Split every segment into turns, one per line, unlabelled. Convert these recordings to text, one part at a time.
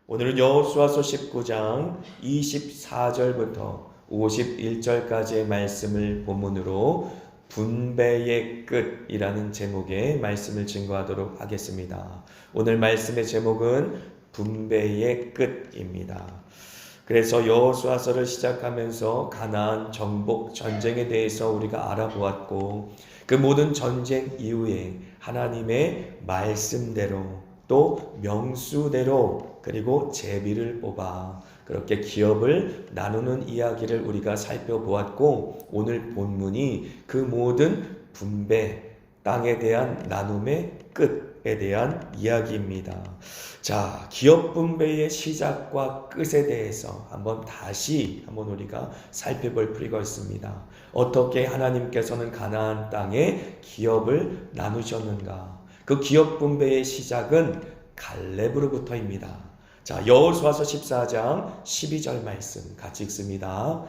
오늘은 여호수아서 19장 24절부터 51절까지의 말씀을 본문으로 분배의 끝이라는 제목의 말씀을 증거하도록 하겠습니다. 오늘 말씀의 제목은 분배의 끝입니다. 그래서 여호수아서를 시작하면서 가나안 정복 전쟁에 대해서 우리가 알아보았고, 그 모든 전쟁 이후에 하나님의 말씀대로 또 명수대로 그리고 제비를 뽑아 그렇게 기업을 나누는 이야기를 우리가 살펴보았고, 오늘 본문이 그 모든 분배, 땅에 대한 나눔의 끝에 대한 이야기입니다. 자, 기업 분배의 시작과 끝에 대해서 다시 우리가 살펴볼 필요가 있습니다. 어떻게 하나님께서는 가나안 땅에 기업을 나누셨는가? 그 기업 분배의 시작은 갈렙으로부터입니다. 자, 여호수아서 14장 12절 말씀 같이 읽습니다.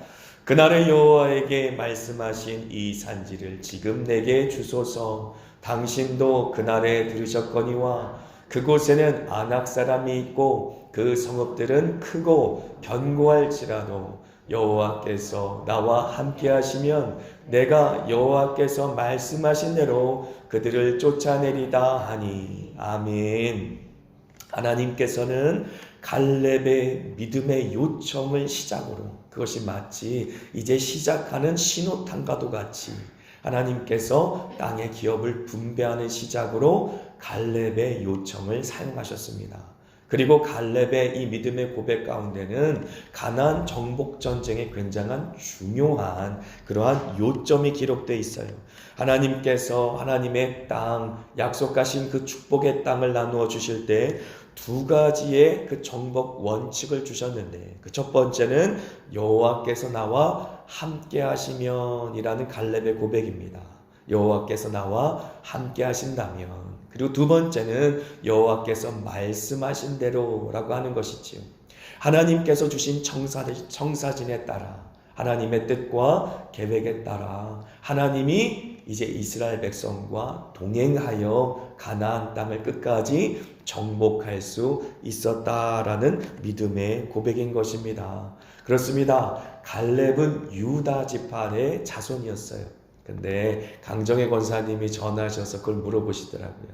그날의 여호와에게 말씀하신 이 산지를 지금 내게 주소서. 당신도 그날에 들으셨거니와 그곳에는 아낙 사람이 있고 그 성읍들은 크고 견고할지라도 여호와께서 나와 함께 하시면 내가 여호와께서 말씀하신 대로 그들을 쫓아내리다 하니. 아멘. 하나님께서는 갈렙의 믿음의 요청을 시작으로, 그것이 마치 이제 시작하는 신호탄과도 같이 하나님께서 땅의 기업을 분배하는 시작으로 갈렙의 요청을 사용하셨습니다. 그리고 갈렙의 이 믿음의 고백 가운데는 가나안 정복 전쟁에 굉장한 중요한 그러한 요점이 기록되어 있어요. 하나님께서 하나님의 땅, 약속하신 그 축복의 땅을 나누어 주실 때 두 가지의 그 정복 원칙을 주셨는데, 그 첫 번째는 여호와께서 나와 함께 하시면이라는 갈렙의 고백입니다. 여호와께서 나와 함께 하신다면. 그리고 두 번째는 여호와께서 말씀하신 대로라고 하는 것이지요. 하나님께서 주신 청사진에 따라, 하나님의 뜻과 계획에 따라 하나님이 이제 이스라엘 백성과 동행하여 가나안 땅을 끝까지 정복할 수 있었다라는 믿음의 고백인 것입니다. 그렇습니다. 갈렙은 유다 지파의 자손이었어요. 근데 강정의 권사님이 전화하셔서 그걸 물어보시더라고요.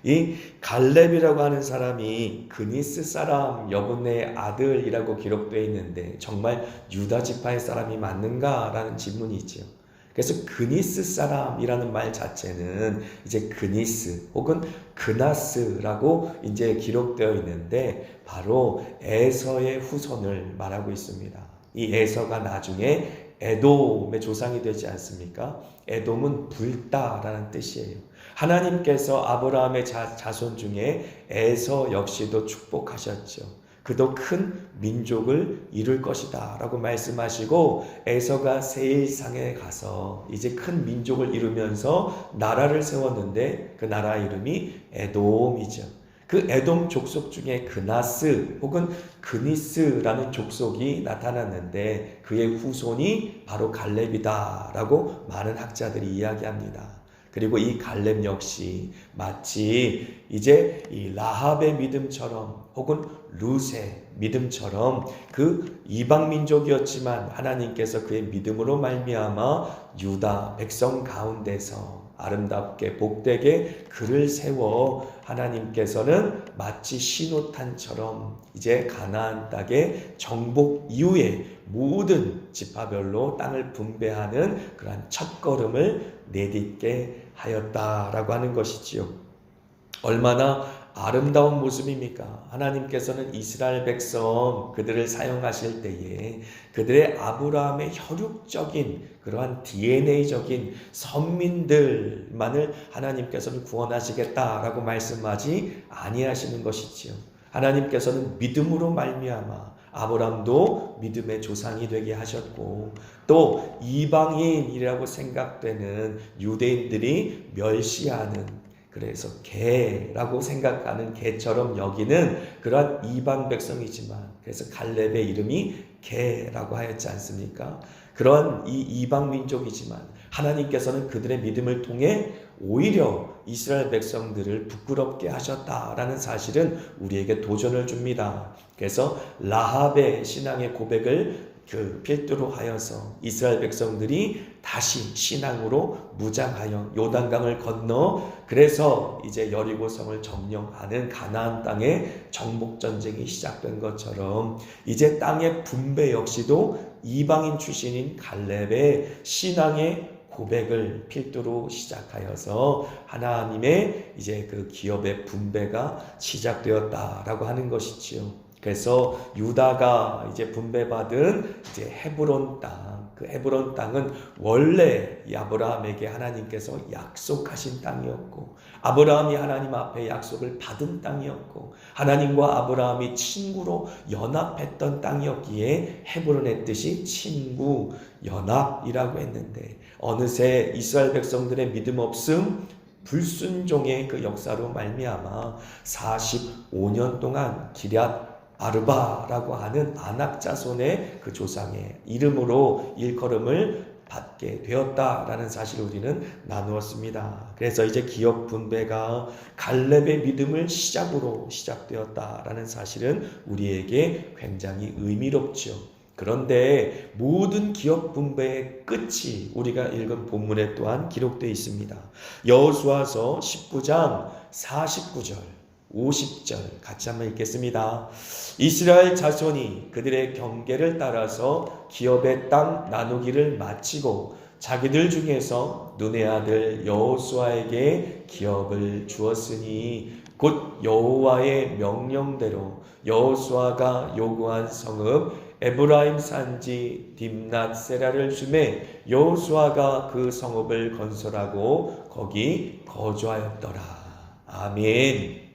이 갈렙이라고 하는 사람이 그니스 사람 여분의 아들이라고 기록되어 있는데 정말 유다 지파의 사람이 맞는가라는 질문이지요. 그래서 그니스 사람이라는 말 자체는 이제 그니스 혹은 그나스라고 이제 기록되어 있는데 바로 에서의 후손을 말하고 있습니다. 이 에서가 나중에 에돔의 조상이 되지 않습니까? 에돔은 불다라는 뜻이에요. 하나님께서 아브라함의 자손 중에 에서 역시도 축복하셨죠. 그도 큰 민족을 이룰 것이다 라고 말씀하시고, 에서가 세일상에 가서 이제 큰 민족을 이루면서 나라를 세웠는데 그 나라 이름이 에돔이죠. 그 에돔 족속 중에 그나스 혹은 그니스라는 족속이 나타났는데 그의 후손이 바로 갈렙이다 라고 많은 학자들이 이야기합니다. 그리고 이 갈렙 역시 마치 이제 이 라합의 믿음처럼 혹은 룻의 믿음처럼 그 이방 민족이었지만 하나님께서 그의 믿음으로 말미암아 유다 백성 가운데서 아름답게 복되게 그를 세워 하나님께서는 마치 신호탄처럼 이제 가나안 땅의 정복 이후에 모든 지파별로 땅을 분배하는 그러한 첫걸음을 내딛게 하였다라고 하는 것이지요. 얼마나 아름다운 모습입니까? 하나님께서는 이스라엘 백성 그들을 사용하실 때에 그들의 아브라함의 혈육적인 그러한 DNA적인 선민들만을 하나님께서는 구원하시겠다라고 말씀하지 아니하시는 것이지요. 하나님께서는 믿음으로 말미암아 아브람도 믿음의 조상이 되게 하셨고, 또 이방인이라고 생각되는 유대인들이 멸시하는, 그래서 개라고 생각하는 개처럼 여기는 그러한 이방 백성이지만, 그래서 갈렙의 이름이 개라고 하였지 않습니까? 그런 이 이방 민족이지만 하나님께서는 그들의 믿음을 통해 오히려 이스라엘 백성들을 부끄럽게 하셨다라는 사실은 우리에게 도전을 줍니다. 그래서 라합의 신앙의 고백을 필두로 하여서 이스라엘 백성들이 다시 신앙으로 무장하여 요단강을 건너 그래서 이제 여리고성을 점령하는 가나안 땅의 정복 전쟁이 시작된 것처럼 이제 땅의 분배 역시도 이방인 출신인 갈렙의 신앙의 고백을 필두로 시작하여서 하나님의 이제 그 기업의 분배가 시작되었다라고 하는 것이지요. 그래서 유다가 이제 분배받은 이제 헤브론 땅, 그 헤브론 땅은 원래 이 아브라함에게 하나님께서 약속하신 땅이었고, 아브라함이 하나님 앞에 약속을 받은 땅이었고, 하나님과 아브라함이 친구로 연합했던 땅이었기에 헤브론의 뜻이 친구, 연합이라고 했는데, 어느새 이스라엘 백성들의 믿음 없음, 불순종의 그 역사로 말미암아 45년 동안 기럇 아르바라고 하는 아낙 자손의 그 조상의 이름으로 일컬음을 받게 되었다라는 사실을 우리는 나누었습니다. 그래서 이제 기업 분배가 갈렙의 믿음을 시작으로 시작되었다라는 사실은 우리에게 굉장히 의미롭죠. 그런데 모든 기업 분배의 끝이 우리가 읽은 본문에 또한 기록되어 있습니다. 여호수아서 19장 49절 50절 같이 한번 읽겠습니다. 이스라엘 자손이 그들의 경계를 따라서 기업의 땅 나누기를 마치고 자기들 중에서 눈의 아들 여호수아에게 기업을 주었으니 곧 여호와의 명령대로 여호수아가 요구한 성읍 에브라임 산지 딥낫 세라를 주매 여호수아가 그 성읍을 건설하고 거기 거주하였더라. 아멘.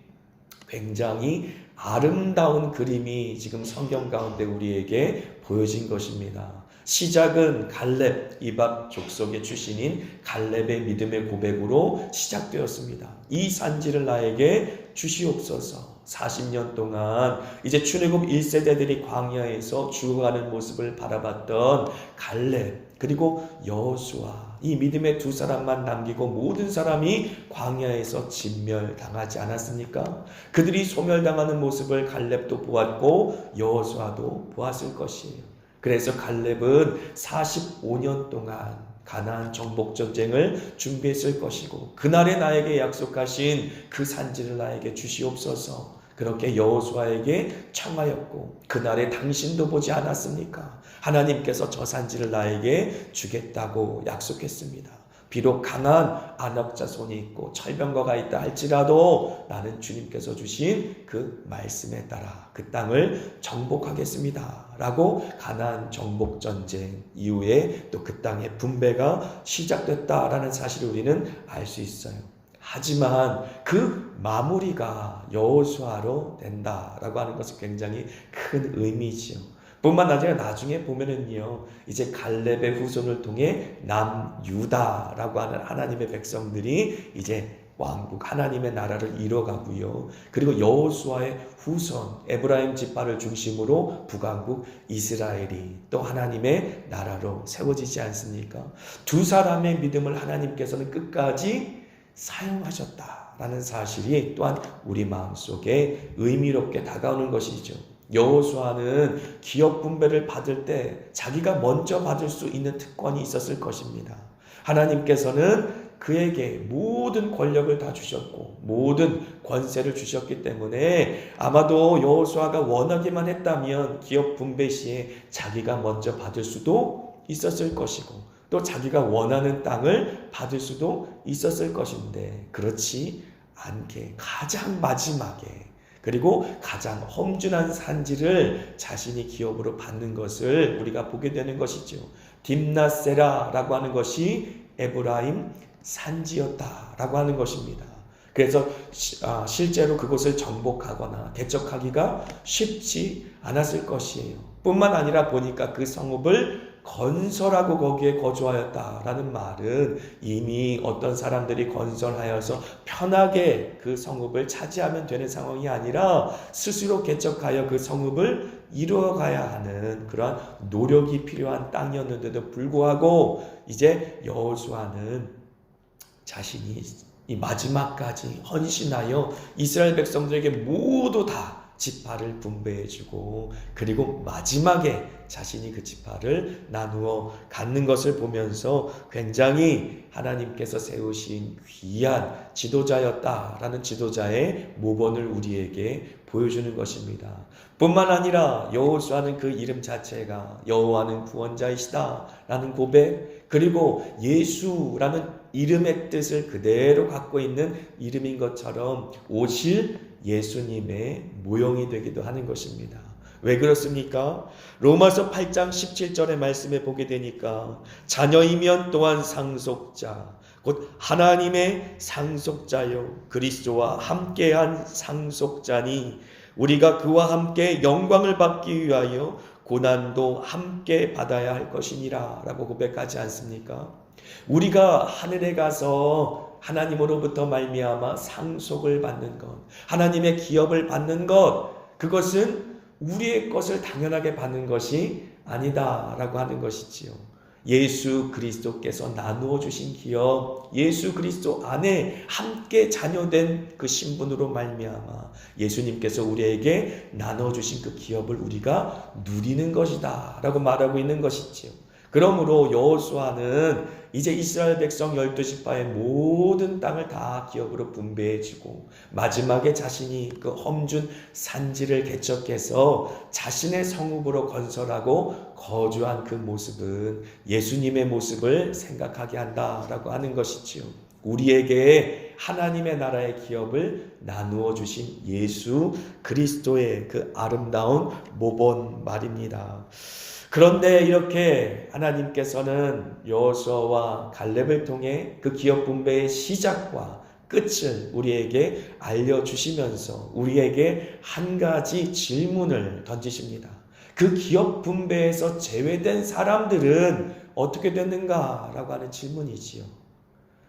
굉장히 아름다운 그림이 지금 성경 가운데 우리에게 보여진 것입니다. 시작은 갈렙, 이박 족속의 출신인 갈렙의 믿음의 고백으로 시작되었습니다. 이 산지를 나에게 주시옵소서. 40년 동안 이제 출애굽 1세대들이 광야에서 죽어가는 모습을 바라봤던 갈렙 그리고 여호수아 이 믿음의 두 사람만 남기고 모든 사람이 광야에서 진멸당하지 않았습니까? 그들이 소멸당하는 모습을 갈렙도 보았고 여호수아도 보았을 것이에요. 그래서 갈렙은 45년 동안 가나안 정복 전쟁을 준비했을 것이고 그날에 나에게 약속하신 그 산지를 나에게 주시옵소서. 그렇게 여호수아에게 청하였고 그날에 당신도 보지 않았습니까? 하나님께서 저 산지를 나에게 주겠다고 약속했습니다. 비록 강한 아낙 자손이 있고 철병거가 있다 할지라도 나는 주님께서 주신 그 말씀에 따라 그 땅을 정복하겠습니다 라고 가나안 정복 전쟁 이후에 또 그 땅의 분배가 시작됐다라는 사실을 우리는 알 수 있어요. 하지만 그 마무리가 여호수아로 된다라고 하는 것은 굉장히 큰 의미지요. 뿐만 아니라 나중에 보면은요, 이제 갈렙의 후손을 통해 남유다라고 하는 하나님의 백성들이 이제 왕국 하나님의 나라를 이뤄가고요. 그리고 여호수아의 후손 에브라임 지파를 중심으로 북왕국 이스라엘이 또 하나님의 나라로 세워지지 않습니까? 두 사람의 믿음을 하나님께서는 끝까지 사용하셨다라는 사실이 또한 우리 마음속에 의미롭게 다가오는 것이죠. 여호수아는 기업 분배를 받을 때 자기가 먼저 받을 수 있는 특권이 있었을 것입니다. 하나님께서는 그에게 모든 권력을 다 주셨고 모든 권세를 주셨기 때문에 아마도 여호수아가 원하기만 했다면 기업 분배 시에 자기가 먼저 받을 수도 있었을 것이고 또 자기가 원하는 땅을 받을 수도 있었을 것인데 그렇지 않게 가장 마지막에 그리고 가장 험준한 산지를 자신이 기업으로 받는 것을 우리가 보게 되는 것이죠. 딥낫세라라고 하는 것이 에브라임 산지였다라고 하는 것입니다. 그래서 실제로 그곳을 정복하거나 개척하기가 쉽지 않았을 것이에요. 뿐만 아니라 보니까 그 성읍을 건설하고 거기에 거주하였다라는 말은 이미 어떤 사람들이 건설하여서 편하게 그 성읍을 차지하면 되는 상황이 아니라 스스로 개척하여 그 성읍을 이루어가야 하는 그러한 노력이 필요한 땅이었는데도 불구하고 이제 여호수아는 자신이 이 마지막까지 헌신하여 이스라엘 백성들에게 모두 다 지파를 분배해주고 그리고 마지막에 자신이 그 지파를 나누어 갖는 것을 보면서 굉장히 하나님께서 세우신 귀한 지도자였다라는 지도자의 모본을 우리에게 보여주는 것입니다. 뿐만 아니라 여호수아는 그 이름 자체가 여호와는 구원자이시다라는 고백, 그리고 예수라는 이름의 뜻을 그대로 갖고 있는 이름인 것처럼 오실 예수님의 모형이 되기도 하는 것입니다. 왜 그렇습니까? 로마서 8장 17절의 말씀에 보게 되니까 자녀이면 또한 상속자, 곧 하나님의 상속자요 그리스도와 함께한 상속자니 우리가 그와 함께 영광을 받기 위하여 고난도 함께 받아야 할 것이니라 라고 고백하지 않습니까? 우리가 하늘에 가서 하나님으로부터 말미암아 상속을 받는 것, 하나님의 기업을 받는 것, 그것은 우리의 것을 당연하게 받는 것이 아니다라고 하는 것이지요. 예수 그리스도께서 나누어 주신 기업, 예수 그리스도 안에 함께 자녀된 그 신분으로 말미암아 예수님께서 우리에게 나눠 주신 그 기업을 우리가 누리는 것이다 라고 말하고 있는 것이지요. 그러므로 여호수아는 이제 이스라엘 백성 12지파의 모든 땅을 다 기업으로 분배해주고 마지막에 자신이 그 험준 산지를 개척해서 자신의 성읍으로 건설하고 거주한 그 모습은 예수님의 모습을 생각하게 한다라고 하는 것이지요. 우리에게 하나님의 나라의 기업을 나누어 주신 예수 그리스도의 그 아름다운 모본 말입니다. 그런데 이렇게 하나님께서는 여호수아와 갈렙을 통해 그 기업 분배의 시작과 끝을 우리에게 알려주시면서 우리에게 한 가지 질문을 던지십니다. 그 기업 분배에서 제외된 사람들은 어떻게 됐는가라고 하는 질문이지요.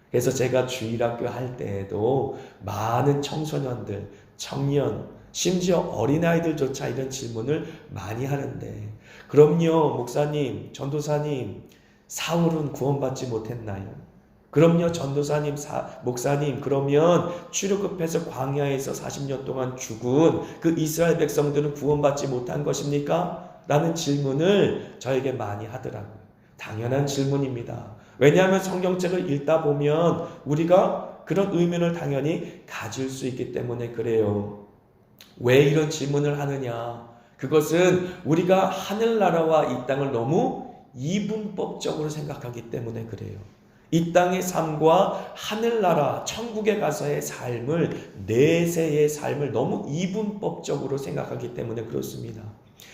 그래서 제가 주일학교 할 때에도 많은 청소년들, 청년, 심지어 어린아이들조차 이런 질문을 많이 하는데, 그럼요 목사님, 전도사님, 사울은 구원받지 못했나요? 그럼요 전도사님, 목사님, 그러면 출애굽해서 광야에서 40년 동안 죽은 그 이스라엘 백성들은 구원받지 못한 것입니까? 라는 질문을 저에게 많이 하더라고요. 당연한 질문입니다. 왜냐하면 성경책을 읽다 보면 우리가 그런 의문을 당연히 가질 수 있기 때문에 그래요. 왜 이런 질문을 하느냐? 그것은 우리가 하늘나라와 이 땅을 너무 이분법적으로 생각하기 때문에 그래요. 이 땅의 삶과 하늘나라, 천국에 가서의 삶을, 내세의 삶을 너무 이분법적으로 생각하기 때문에 그렇습니다.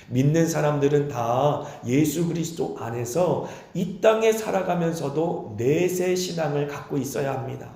믿는 사람들은 다 예수 그리스도 안에서 이 땅에 살아가면서도 내세 신앙을 갖고 있어야 합니다.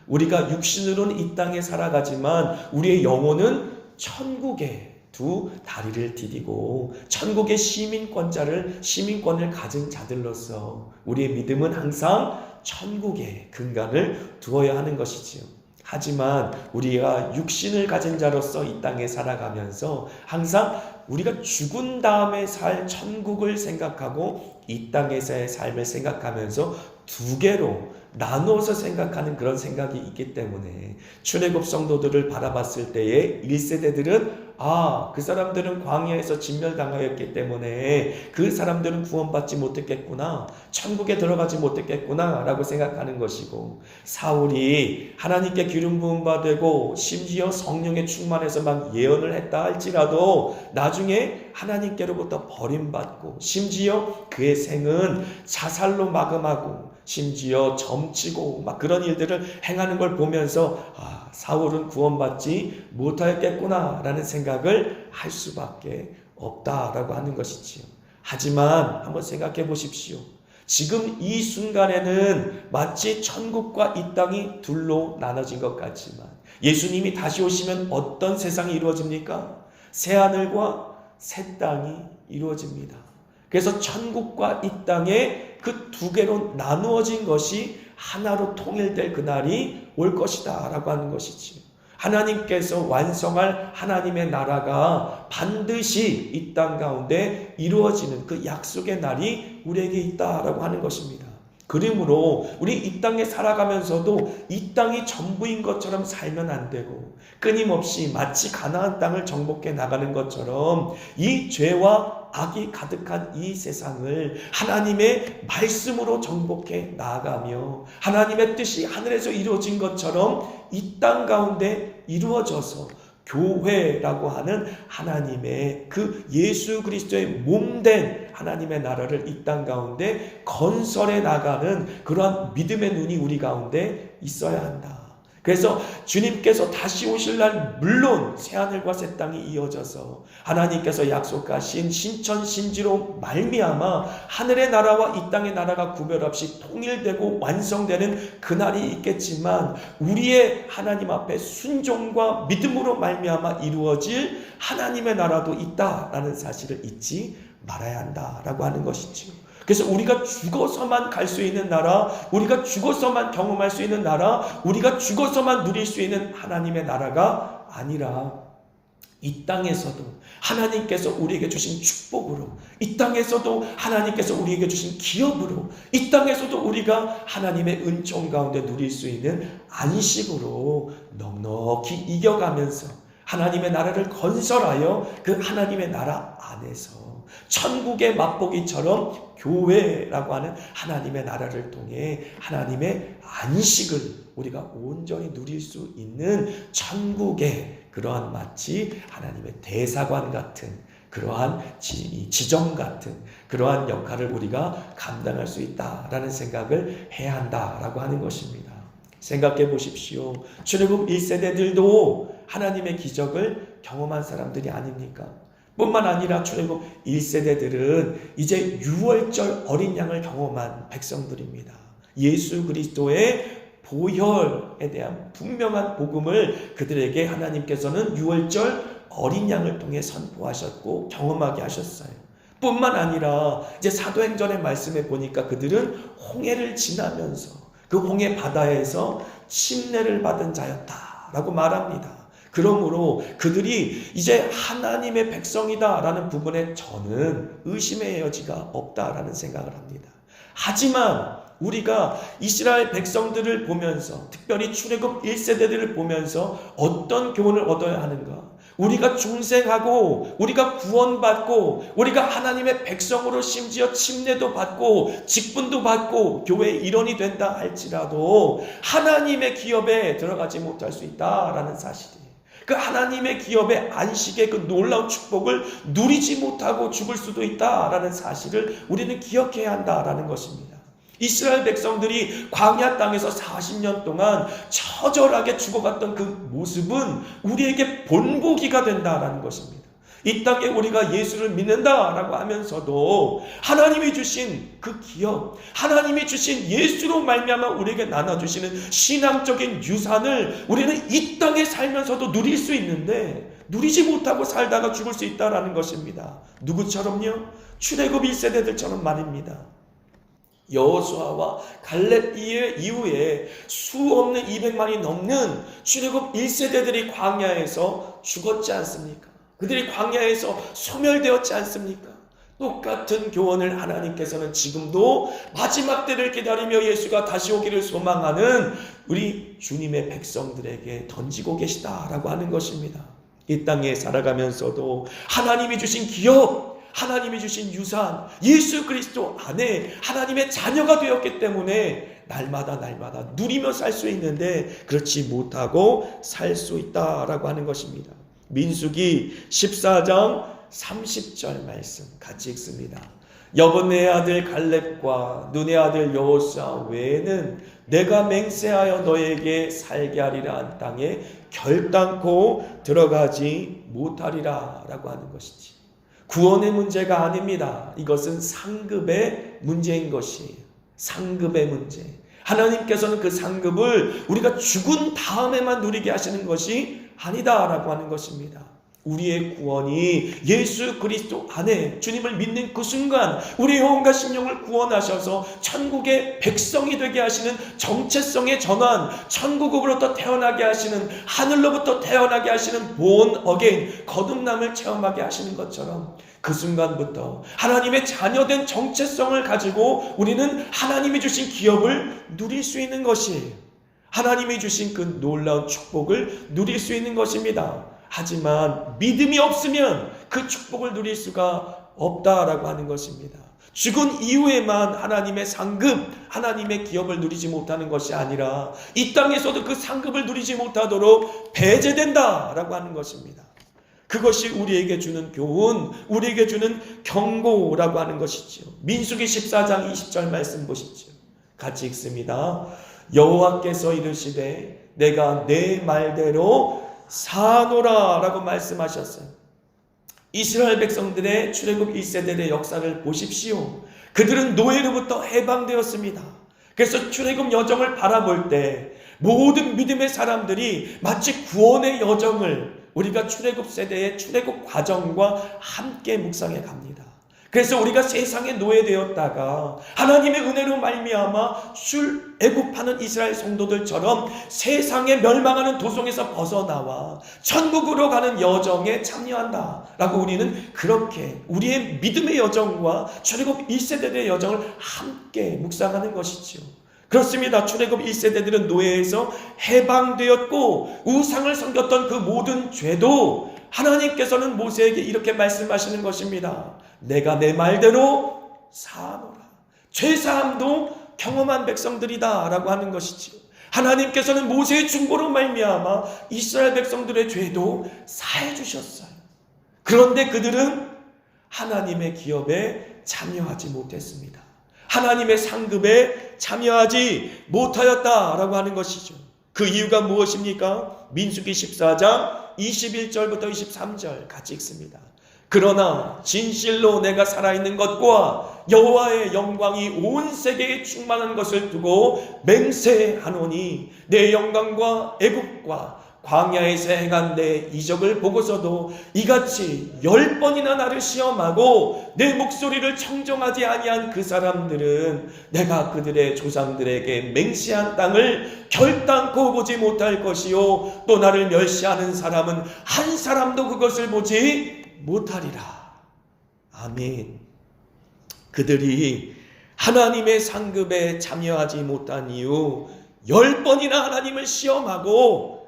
우리가 육신으로는 이 땅에 살아가지만 우리의 영혼은 천국에 두 다리를 디디고 천국의 시민권을 가진 자들로서 우리의 믿음은 항상 천국에 근간을 두어야 하는 것이지요. 하지만 우리가 육신을 가진 자로서 이 땅에 살아가면서 항상 우리가 죽은 다음에 살 천국을 생각하고 이 땅에서의 삶을 생각하면서 두 개로 나누어서 생각하는 그런 생각이 있기 때문에 출애굽 성도들을 바라봤을 때에 1세대들은 그 사람들은 광야에서 진멸당하였기 때문에 그 사람들은 구원받지 못했겠구나, 천국에 들어가지 못했겠구나 라고 생각하는 것이고, 사울이 하나님께 기름 부음 받고 심지어 성령에 충만해서 막 예언을 했다 할지라도 나중에 하나님께로부터 버림받고 심지어 그의 생은 자살로 마감하고 심지어 점치고 막 그런 일들을 행하는 걸 보면서 사울은 구원받지 못하였겠구나 라는 생각을 할 수밖에 없다라고 하는 것이지요. 하지만 한번 생각해 보십시오. 지금 이 순간에는 마치 천국과 이 땅이 둘로 나눠진 것 같지만 예수님이 다시 오시면 어떤 세상이 이루어집니까? 새 하늘과 새 땅이 이루어집니다. 그래서 천국과 이 땅의 그 두 개로 나누어진 것이 하나로 통일될 그날이 올 것이다 라고 하는 것이지요. 하나님께서 완성할 하나님의 나라가 반드시 이 땅 가운데 이루어지는 그 약속의 날이 우리에게 있다라고 하는 것입니다. 그러므로 우리 이 땅에 살아가면서도 이 땅이 전부인 것처럼 살면 안 되고, 끊임없이 마치 가나안 땅을 정복해 나가는 것처럼 이 죄와 악이 가득한 이 세상을 하나님의 말씀으로 정복해 나아가며 하나님의 뜻이 하늘에서 이루어진 것처럼 이 땅 가운데 이루어져서 교회라고 하는 하나님의 그 예수 그리스도의 몸된 하나님의 나라를 이 땅 가운데 건설해 나가는 그러한 믿음의 눈이 우리 가운데 있어야 한다. 그래서 주님께서 다시 오실 날 물론 새하늘과 새 땅이 이어져서 하나님께서 약속하신 신천신지로 말미암아 하늘의 나라와 이 땅의 나라가 구별 없이 통일되고 완성되는 그날이 있겠지만, 우리의 하나님 앞에 순종과 믿음으로 말미암아 이루어질 하나님의 나라도 있다라는 사실을 잊지 말아야 한다라고 하는 것이지요. 그래서 우리가 죽어서만 갈 수 있는 나라, 우리가 죽어서만 경험할 수 있는 나라, 우리가 죽어서만 누릴 수 있는 하나님의 나라가 아니라 이 땅에서도 하나님께서 우리에게 주신 축복으로, 이 땅에서도 하나님께서 우리에게 주신 기업으로, 이 땅에서도 우리가 하나님의 은총 가운데 누릴 수 있는 안식으로 넉넉히 이겨가면서 하나님의 나라를 건설하여 그 하나님의 나라 안에서 천국의 맛보기처럼 교회라고 하는 하나님의 나라를 통해 하나님의 안식을 우리가 온전히 누릴 수 있는 천국의 그러한 마치 하나님의 대사관 같은 그러한 지정 같은 그러한 역할을 우리가 감당할 수 있다라는 생각을 해야 한다라고 하는 것입니다. 생각해 보십시오. 출애굽 1세대들도 하나님의 기적을 경험한 사람들이 아닙니까? 뿐만 아니라 출애굽 1세대들은 이제 유월절 어린 양을 경험한 백성들입니다. 예수 그리스도의 보혈에 대한 분명한 복음을 그들에게 하나님께서는 유월절 어린 양을 통해 선포하셨고 경험하게 하셨어요. 뿐만 아니라 이제 사도행전의 말씀에 보니까 그들은 홍해를 지나면서 그 홍해 바다에서 침례를 받은 자였다라고 말합니다. 그러므로 그들이 이제 하나님의 백성이다라는 부분에 저는 의심의 여지가 없다라는 생각을 합니다. 하지만 우리가 이스라엘 백성들을 보면서, 특별히 출애굽 1세대들을 보면서 어떤 교훈을 얻어야 하는가? 우리가 중생하고 우리가 구원받고 우리가 하나님의 백성으로 심지어 침례도 받고 직분도 받고 교회의 일원이 된다 할지라도 하나님의 기업에 들어가지 못할 수 있다라는 사실이에요. 그 하나님의 기업의 안식의 그 놀라운 축복을 누리지 못하고 죽을 수도 있다라는 사실을 우리는 기억해야 한다라는 것입니다. 이스라엘 백성들이 광야 땅에서 40년 동안 처절하게 죽어갔던 그 모습은 우리에게 본보기가 된다라는 것입니다. 이 땅에 우리가 예수를 믿는다라고 하면서도 하나님이 주신 그 기업, 하나님이 주신 예수로 말미암아 우리에게 나눠주시는 신앙적인 유산을 우리는 이 땅에 살면서도 누릴 수 있는데 누리지 못하고 살다가 죽을 수 있다라는 것입니다. 누구처럼요? 출애굽 1세대들처럼 말입니다. 여호수아와 갈렙 이후에 수 없는 200만이 넘는 출애굽 1세대들이 광야에서 죽었지 않습니까? 그들이 광야에서 소멸되었지 않습니까? 똑같은 교훈을 하나님께서는 지금도 마지막 때를 기다리며 예수가 다시 오기를 소망하는 우리 주님의 백성들에게 던지고 계시다라고 하는 것입니다. 이 땅에 살아가면서도 하나님이 주신 기업, 하나님이 주신 유산, 예수 그리스도 안에 하나님의 자녀가 되었기 때문에 날마다 누리며 살 수 있는데 그렇지 못하고 살 수 있다라고 하는 것입니다. 민수기 14장 30절 말씀 같이 읽습니다. 여분의 아들 갈렙과 눈의 아들 여호수아 외에는 내가 맹세하여 너에게 살게 하리라 한 땅에 결단코 들어가지 못하리라 라고 하는 것이지. 구원의 문제가 아닙니다. 이것은 상급의 문제인 것이에요. 상급의 문제. 하나님께서는 그 상급을 우리가 죽은 다음에만 누리게 하시는 것이 아니다라고 하는 것입니다. 우리의 구원이 예수 그리스도 안에 주님을 믿는 그 순간 우리의 영혼과 심령을 구원하셔서 천국의 백성이 되게 하시는 정체성의 전환, 천국으로부터 태어나게 하시는, 하늘로부터 태어나게 하시는 본 어게인, 거듭남을 체험하게 하시는 것처럼 그 순간부터 하나님의 자녀된 정체성을 가지고 우리는 하나님이 주신 기업을 누릴 수 있는 것이에요. 하나님이 주신 그 놀라운 축복을 누릴 수 있는 것입니다. 하지만 믿음이 없으면 그 축복을 누릴 수가 없다라고 하는 것입니다. 죽은 이후에만 하나님의 상급, 하나님의 기업을 누리지 못하는 것이 아니라 이 땅에서도 그 상급을 누리지 못하도록 배제된다라고 하는 것입니다. 그것이 우리에게 주는 교훈, 우리에게 주는 경고라고 하는 것이죠. 민수기 14장 20절 말씀 보시죠. 같이 읽습니다. 여호와께서 이르시되 내가 내 말대로 사노라 라고 말씀하셨어요. 이스라엘 백성들의 출애굽 1세대의 역사를 보십시오. 그들은 노예로부터 해방되었습니다. 그래서 출애굽 여정을 바라볼 때 모든 믿음의 사람들이 마치 구원의 여정을 우리가 출애굽 세대의 출애굽 과정과 함께 묵상해 갑니다. 그래서 우리가 세상에 노예되었다가 하나님의 은혜로 말미암아 출애굽하는 이스라엘 성도들처럼 세상에 멸망하는 도성에서 벗어나와 천국으로 가는 여정에 참여한다 라고 우리는 그렇게 우리의 믿음의 여정과 출애굽 1세대의 여정을 함께 묵상하는 것이죠. 그렇습니다. 출애굽 1세대들은 노예에서 해방되었고 우상을 섬겼던 그 모든 죄도 하나님께서는 모세에게 이렇게 말씀하시는 것입니다. 내가 내 말대로 사노라. 죄사함도 경험한 백성들이다 라고 하는 것이지요. 하나님께서는 모세의 중보로 말미암아 이스라엘 백성들의 죄도 사해 주셨어요. 그런데 그들은 하나님의 기업에 참여하지 못했습니다. 하나님의 상급에 참여하지 못하였다라고 하는 것이죠. 그 이유가 무엇입니까? 민수기 14장 21절부터 23절 같이 읽습니다. 그러나 진실로 내가 살아있는 것과 여호와의 영광이 온 세계에 충만한 것을 두고 맹세하노니 내 영광과 애국과 광야에서 행한 내 이적을 보고서도 이같이 10번이나 나를 시험하고 내 목소리를 청정하지 아니한 그 사람들은 내가 그들의 조상들에게 맹세한 땅을 결단코 보지 못할 것이요 또 나를 멸시하는 사람은 한 사람도 그것을 보지 못하리라. 아멘. 그들이 하나님의 상급에 참여하지 못한 이유 10번이나 하나님을 시험하고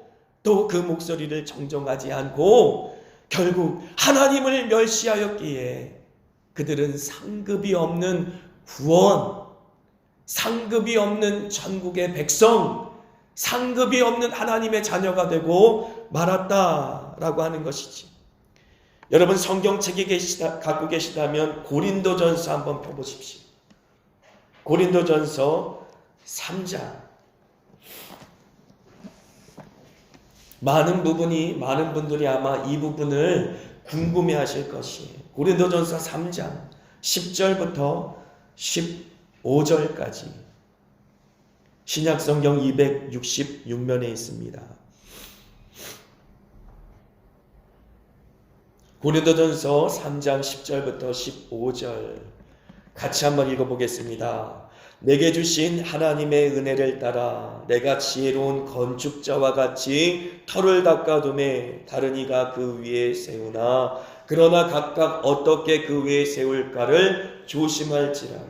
또 그 목소리를 정정하지 않고 결국 하나님을 멸시하였기에 그들은 상급이 없는 구원, 상급이 없는 천국의 백성, 상급이 없는 하나님의 자녀가 되고 말았다라고 하는 것이지. 여러분 성경책에 갖고 계시다면 고린도전서 한번 펴보십시오. 고린도전서 3장. 많은 분들이 아마 이 부분을 궁금해 하실 것이에요. 고린도전서 3장 10절부터 15절까지 신약성경 266면에 있습니다. 고린도전서 3장 10절부터 15절 같이 한번 읽어보겠습니다. 내게 주신 하나님의 은혜를 따라 내가 지혜로운 건축자와 같이 터를 닦아둠에 다른 이가 그 위에 세우나 그러나 각각 어떻게 그 위에 세울까를 조심할지라.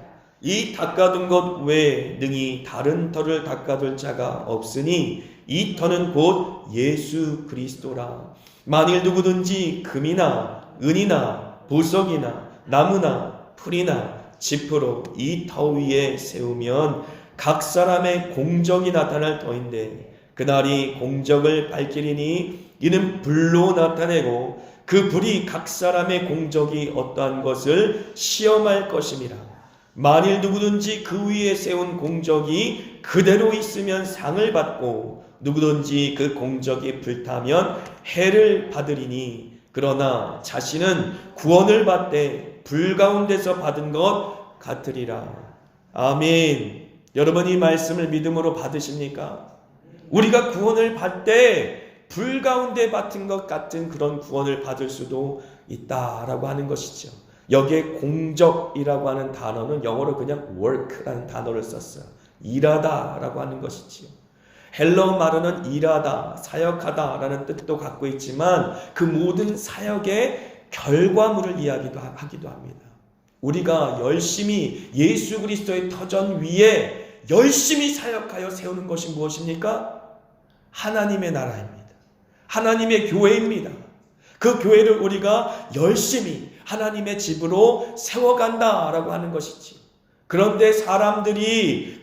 이 닦아둔 것 외에 능히 다른 터를 닦아둘 자가 없으니 이 터는 곧 예수 그리스도라. 만일 누구든지 금이나 은이나 보석이나 나무나 풀이나 지프로 이 터 위에 세우면 각 사람의 공적이 나타날 터인데 그날이 공적을 밝히리니 이는 불로 나타내고 그 불이 각 사람의 공적이 어떠한 것을 시험할 것임이라. 만일 누구든지 그 위에 세운 공적이 그대로 있으면 상을 받고 누구든지 그 공적이 불타면 해를 받으리니 그러나 자신은 구원을 받되 불 가운데서 받은 것 같으리라. 아멘. 여러분 이 말씀을 믿음으로 받으십니까? 우리가 구원을 받되 불 가운데 받은 것 같은 그런 구원을 받을 수도 있다라고 하는 것이죠. 여기에 공적이라고 하는 단어는 영어로 그냥 work라는 단어를 썼어요. 일하다라고 하는 것이지요. 헬러 말로는 일하다, 사역하다라는 뜻도 갖고 있지만 그 모든 사역의 결과물을 하기도 합니다. 우리가 열심히 예수 그리스도의 터전 위에 열심히 사역하여 세우는 것이 무엇입니까? 하나님의 나라입니다. 하나님의 교회입니다. 그 교회를 우리가 열심히 하나님의 집으로 세워간다라고 하는 것이지. 그런데 사람들이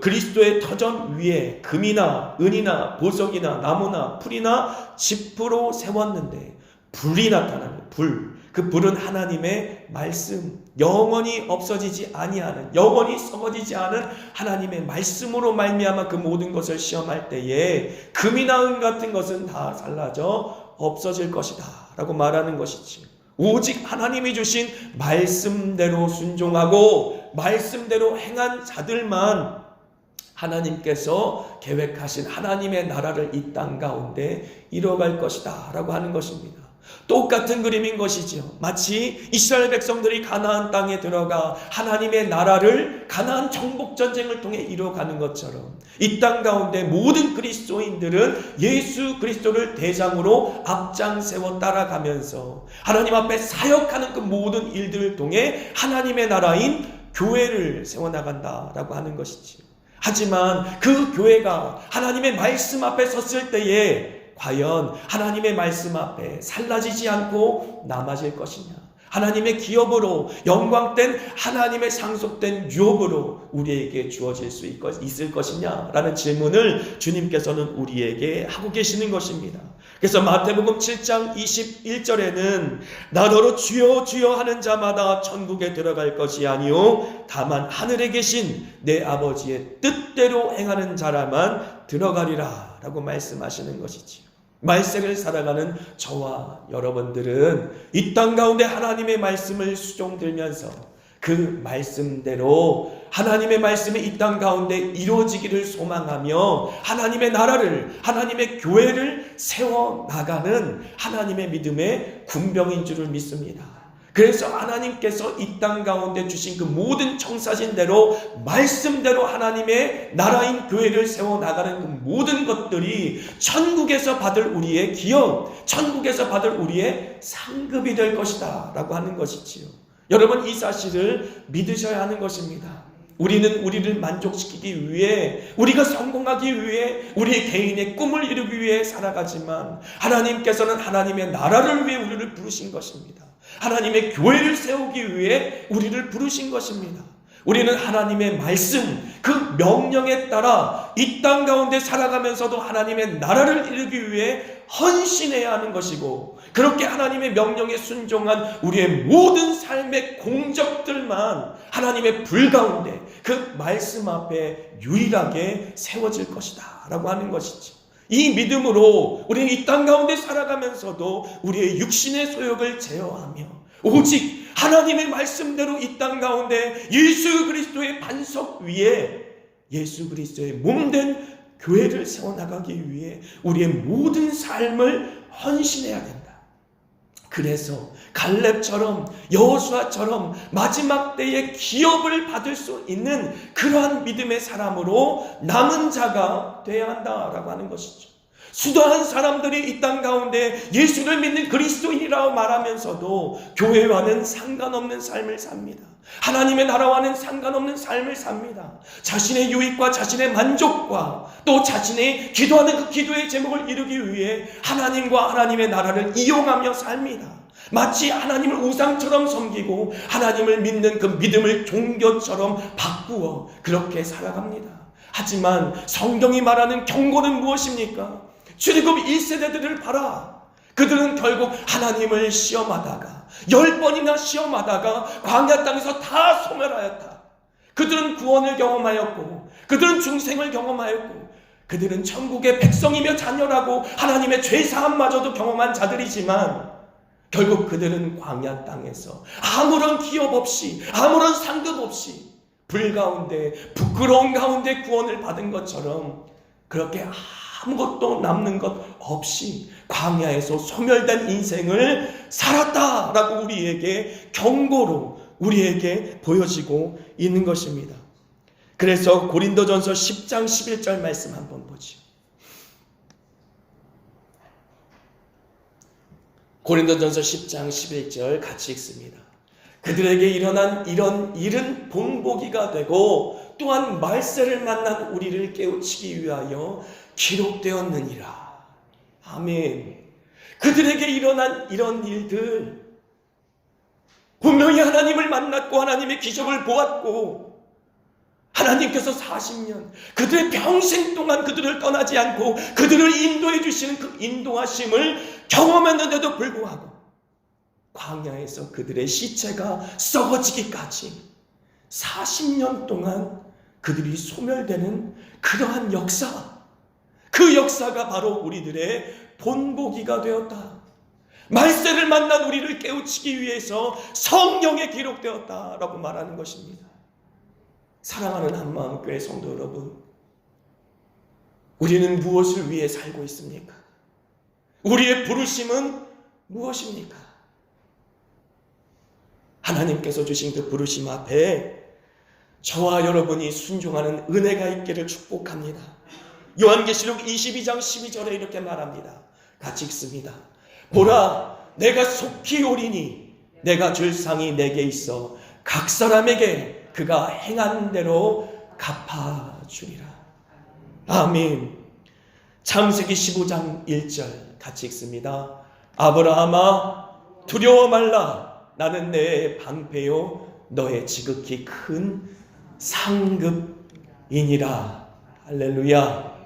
그리스도의 터전 위에 금이나 은이나 보석이나 나무나 풀이나 짚으로 세웠는데 불이 나타나는 불. 그 불은 하나님의 말씀, 영원히 없어지지 아니하는, 영원히 썩어지지 않은 하나님의 말씀으로 말미암아 그 모든 것을 시험할 때에 금이나 은 같은 것은 다 살라져 없어질 것이다 라고 말하는 것이지. 오직 하나님이 주신 말씀대로 순종하고 말씀대로 행한 자들만 하나님께서 계획하신 하나님의 나라를 이 땅 가운데 이뤄갈 것이다 라고 하는 것입니다. 똑같은 그림인 것이지요. 마치 이스라엘 백성들이 가나안 땅에 들어가 하나님의 나라를 가나안 정복전쟁을 통해 이뤄가는 것처럼 이 땅 가운데 모든 그리스도인들은 예수 그리스도를 대장으로 앞장 세워 따라가면서 하나님 앞에 사역하는 그 모든 일들을 통해 하나님의 나라인 교회를 세워나간다라고 하는 것이지요. 하지만 그 교회가 하나님의 말씀 앞에 섰을 때에 과연 하나님의 말씀 앞에 살라지지 않고 남아질 것이냐? 하나님의 기업으로 영광된 하나님의 상속된 유업으로 우리에게 주어질 수 있을 것이냐? 라는 질문을 주님께서는 우리에게 하고 계시는 것입니다. 그래서 마태복음 7장 21절에는 나더러 주여 주여 하는 자마다 천국에 들어갈 것이 아니요 다만 하늘에 계신 내 아버지의 뜻대로 행하는 자라만 들어가리라 라고 말씀하시는 것이지요. 말세를 살아가는 저와 여러분들은 이 땅 가운데 하나님의 말씀을 수종들면서 그 말씀대로 하나님의 말씀이 이 땅 가운데 이루어지기를 소망하며 하나님의 나라를, 하나님의 교회를 세워나가는 하나님의 믿음의 군병인 줄을 믿습니다. 그래서 하나님께서 이 땅 가운데 주신 그 모든 청사진대로 말씀대로 하나님의 나라인 교회를 세워나가는 그 모든 것들이 천국에서 받을 우리의 기업, 천국에서 받을 우리의 상급이 될 것이다 라고 하는 것이지요. 여러분, 이 사실을 믿으셔야 하는 것입니다. 우리는 우리를 만족시키기 위해, 우리가 성공하기 위해, 우리 개인의 꿈을 이루기 위해 살아가지만 하나님께서는 하나님의 나라를 위해 우리를 부르신 것입니다. 하나님의 교회를 세우기 위해 우리를 부르신 것입니다. 우리는 하나님의 말씀, 그 명령에 따라 이 땅 가운데 살아가면서도 하나님의 나라를 이루기 위해 헌신해야 하는 것이고, 그렇게 하나님의 명령에 순종한 우리의 모든 삶의 공적들만 하나님의 불 가운데 그 말씀 앞에 유일하게 세워질 것이다 라고 하는 것이지. 이 믿음으로 우리는 이 땅 가운데 살아가면서도 우리의 육신의 소욕을 제어하며 오직 하나님의 말씀대로 이 땅 가운데 예수 그리스도의 반석 위에 예수 그리스도의 몸된 교회를 세워나가기 위해 우리의 모든 삶을 헌신해야 된다. 그래서 갈렙처럼 여호수아처럼 마지막 때에 기업을 받을 수 있는 그러한 믿음의 사람으로 남은 자가 되어야 한다라고 하는 것이죠. 수많은 사람들이 이 땅 가운데 예수를 믿는 그리스도인이라고 말하면서도 교회와는 상관없는 삶을 삽니다. 하나님의 나라와는 상관없는 삶을 삽니다. 자신의 유익과 자신의 만족과 또 자신의 기도하는 그 기도의 제목을 이루기 위해 하나님과 하나님의 나라를 이용하며 삽니다. 마치 하나님을 우상처럼 섬기고 하나님을 믿는 그 믿음을 종교처럼 바꾸어 그렇게 살아갑니다. 하지만 성경이 말하는 경고는 무엇입니까? 출애굽 1세대들을 봐라. 그들은 결국 하나님을 시험하다가 10번이나 시험하다가 광야 땅에서 다 소멸하였다. 그들은 구원을 경험하였고 그들은 중생을 경험하였고 그들은 천국의 백성이며 자녀라고 하나님의 죄사함마저도 경험한 자들이지만 결국 그들은 광야 땅에서 아무런 기업 없이 아무런 상급 없이 불 가운데 부끄러운 가운데 구원을 받은 것처럼 그렇게 아무것도 남는 것 없이 광야에서 소멸된 인생을 살았다라고 우리에게 경고로 우리에게 보여지고 있는 것입니다. 그래서 고린도전서 10장 11절 말씀 한번 보죠. 고린도전서 10장 11절 같이 읽습니다. 그들에게 일어난 이런 일은 본보기가 되고 또한 말세를 만난 우리를 깨우치기 위하여 기록되었느니라. 아멘. 그들에게 일어난 이런 일들, 분명히 하나님을 만났고 하나님의 기적을 보았고 하나님께서 40년 그들의 평생 동안 그들을 떠나지 않고 그들을 인도해 주시는 그 인도하심을 경험했는데도 불구하고 광야에서 그들의 시체가 썩어지기까지 40년 동안 그들이 소멸되는 그러한 역사, 그 역사가 바로 우리들의 본보기가 되었다. 말세를 만난 우리를 깨우치기 위해서 성경에 기록되었다라고 말하는 것입니다. 사랑하는 한마음교회 성도 여러분, 우리는 무엇을 위해 살고 있습니까? 우리의 부르심은 무엇입니까? 하나님께서 주신 그 부르심 앞에 저와 여러분이 순종하는 은혜가 있기를 축복합니다. 요한계시록 22장 12절에 이렇게 말합니다. 같이 읽습니다. 보라, 내가 속히 오리니 내가 줄 상이 내게 있어 각 사람에게 그가 행한 대로 갚아주리라. 아멘. 창세기 15장 1절 같이 읽습니다. 아브라함아, 두려워 말라. 나는 내 방패요 너의 지극히 큰 상급이니라. 할렐루야.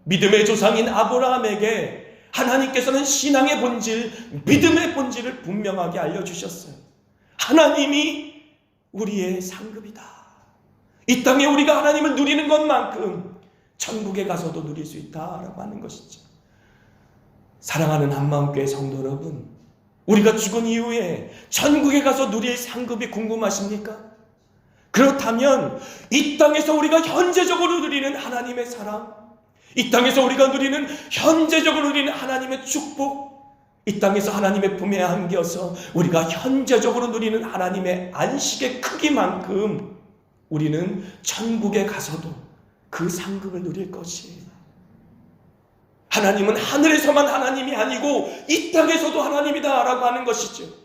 믿음의 조상인 아브라함에게 하나님께서는 신앙의 본질, 믿음의 본질을 분명하게 알려주셨어요. 하나님이 우리의 상급이다. 이 땅에 우리가 하나님을 누리는 것만큼 천국에 가서도 누릴 수 있다라고 하는 것이죠. 사랑하는 한마음교회 성도 여러분, 우리가 죽은 이후에 천국에 가서 누릴 상급이 궁금하십니까? 그렇다면 이 땅에서 우리가 현재적으로 누리는 하나님의 사랑, 이 땅에서 우리가 누리는 현재적으로 누리는 하나님의 축복, 이 땅에서 하나님의 품에 안겨서 우리가 현재적으로 누리는 하나님의 안식의 크기만큼 우리는 천국에 가서도 그 상급을 누릴 것이에요. 하나님은 하늘에서만 하나님이 아니고 이 땅에서도 하나님이다라고 하는 것이죠.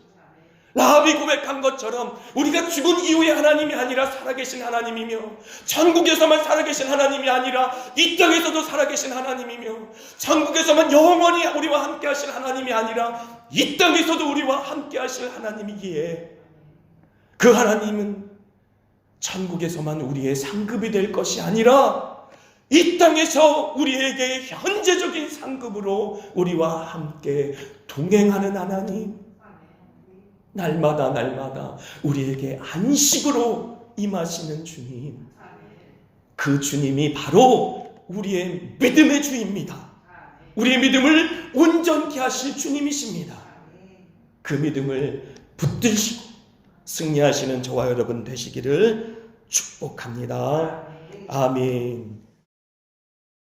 라합이 고백한 것처럼 우리가 죽은 이후에 하나님이 아니라 살아계신 하나님이며, 천국에서만 살아계신 하나님이 아니라 이 땅에서도 살아계신 하나님이며, 천국에서만 영원히 우리와 함께 하실 하나님이 아니라 이 땅에서도 우리와 함께 하실 하나님이기에 그 하나님은 천국에서만 우리의 상급이 될 것이 아니라 이 땅에서 우리에게 현재적인 상급으로 우리와 함께 동행하는 하나님, 날마다 날마다 우리에게 안식으로 임하시는 주님, 그 주님이 바로 우리의 믿음의 주입니다. 우리의 믿음을 온전케 하실 주님이십니다. 그 믿음을 붙들시고 승리하시는 저와 여러분 되시기를 축복합니다. 아멘.